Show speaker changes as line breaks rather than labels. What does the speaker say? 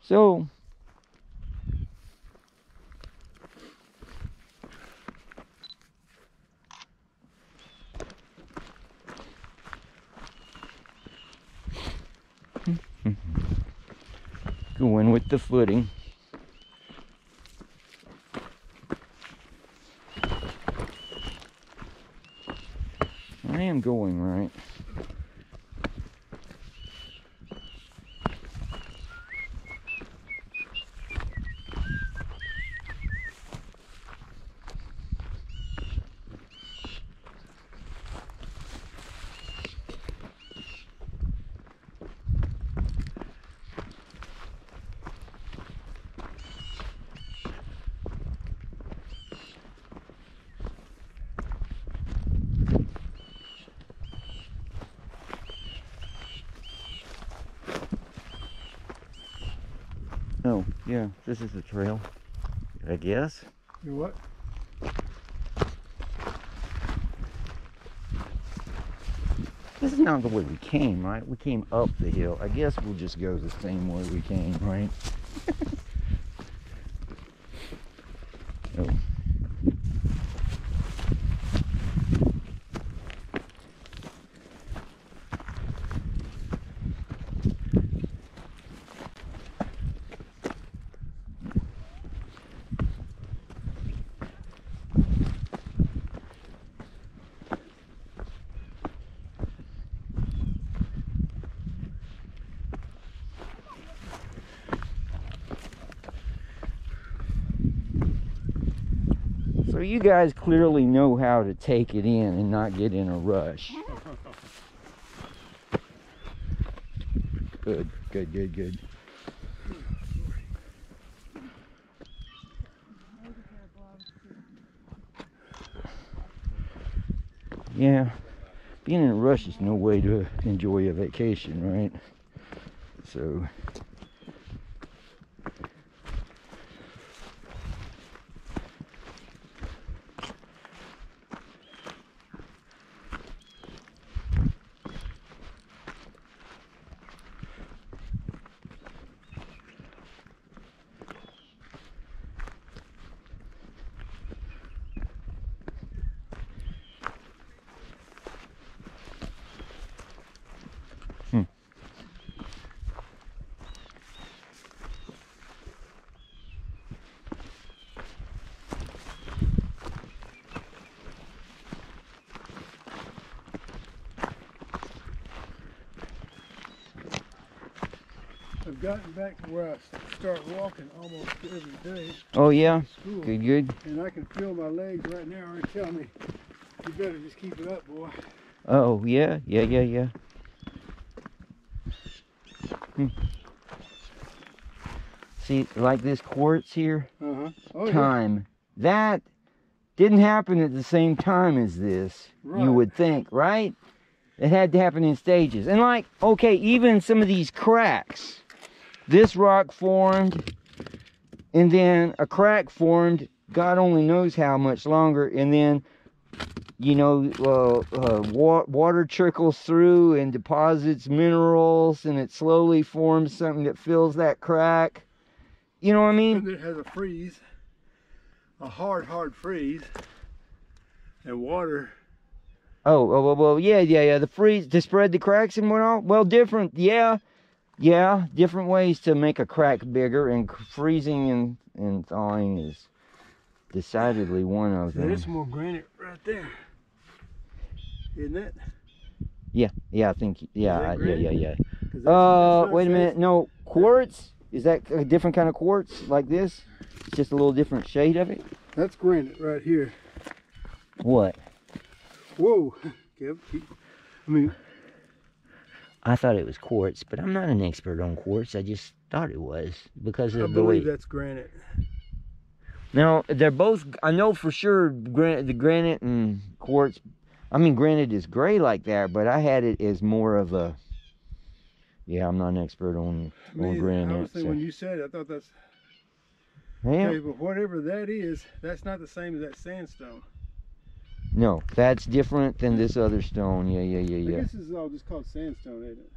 So going with the footing. I am going right. Oh, yeah, this is the trail, I guess.
You what?
This is not the way we came, right? We came up the hill. I guess we'll just go the same way we came, right? Oh. So you guys clearly know how to take it in and not get in a rush. Good, good, good, good. Yeah, being in a rush is no way to enjoy a vacation, right? So
I've gotten back to where I start walking almost every day.
oh yeah,
School,
good, good.
and I can feel my legs right now and tell me, you better just keep it up, boy.
Oh yeah, yeah, yeah, yeah. See, like this quartz here,
Oh,
time. That didn't happen at the same time as this,
Right.
you would think, right? It had to happen in stages. And like, okay, even some of these cracks, this rock formed, and then a crack formed, God only knows how much longer, and then, you know, water trickles through and deposits minerals, and it slowly forms something that fills that crack. You know what I mean?
And it has a freeze, a hard freeze, and water.
Oh, well, yeah. The freeze to spread the cracks and whatnot. Well, different, yeah, different ways to make a crack bigger, and freezing and thawing is decidedly one of them.
There's some more granite right there, isn't it?
Yeah, I think, yeah. Wait a minute, no, quartz? Is that a different kind of quartz like this? It's just a little different shade of it?
That's granite right here.
What?
Whoa,
I thought it was quartz, but I'm not an expert on quartz. I just thought it was because of the
believe
way.
that's granite.
Now, they're both, I know for sure, the granite and quartz. I mean, granite is gray like that, but I had it as more of a, yeah, I'm not an expert on granite.
Honestly, when you said it, I thought that's,
yeah.
okay, but whatever that is, that's not the same as that sandstone.
No, that's different than this other stone. Yeah.
I guess this is all just called sandstone, isn't it?